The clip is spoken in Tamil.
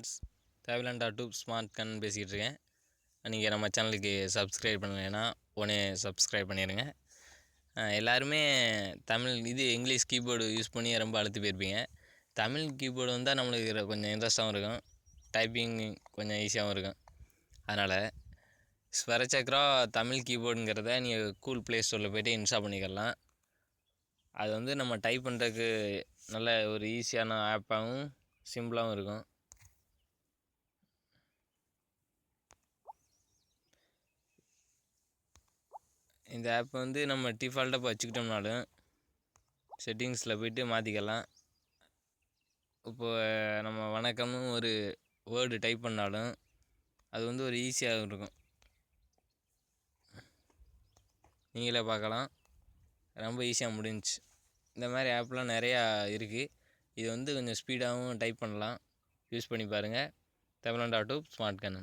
ஃப்ரெண்ட்ஸ், தேவையில்லான் டாட் ஸ்மார்ட் கன் பேசிக்கிட்டு இருக்கேன். நீங்கள் நம்ம சேனலுக்கு சப்ஸ்கிரைப் பண்ணலைன்னா உடனே சப்ஸ்கிரைப் பண்ணிடுங்க. எல்லாருமே இங்கிலீஷ் கீபோர்டு யூஸ் பண்ணி ரொம்ப அழுத்து போயிருப்பீங்க. தமிழ் கீபோர்டு வந்தால் நம்மளுக்கு கொஞ்சம் இன்ட்ரெஸ்ட்டாகவும் இருக்கும், டைப்பிங் கொஞ்சம் ஈஸியாகவும் இருக்கும். அதனால் ஸ்வரச்சக்ரா தமிழ் கீபோர்டுங்கிறத நீங்கள் கூகுள் ப்ளே ஸ்டோரில் போய்ட்டு இன்ஸ்டால் பண்ணிக்கலாம். அது நம்ம டைப் பண்ணுறதுக்கு நல்ல ஒரு ஈஸியான ஆப்பாகவும் சிம்பிளாகவும் இருக்கும். இந்த ஆப் நம்ம டிஃபால்ட்டாக இப்போ வச்சுக்கிட்டோம்னாலும் செட்டிங்ஸில் போய்ட்டு மாற்றிக்கலாம். இப்போது நம்ம வணக்கம்னு ஒரு வேர்டு டைப் பண்ணாலும் அது ஒரு ஈஸியாக இருக்கும். நீங்களே பார்க்கலாம், ரொம்ப ஈஸியாக முடிஞ்சிச்சு. இந்த மாதிரி ஆப்லாம் நிறையா இருக்குது. இது கொஞ்சம் ஸ்பீடாகவும் டைப் பண்ணலாம். யூஸ் பண்ணி பாருங்கள். தமிழன் டாட் ஸ்மார்ட் கன்.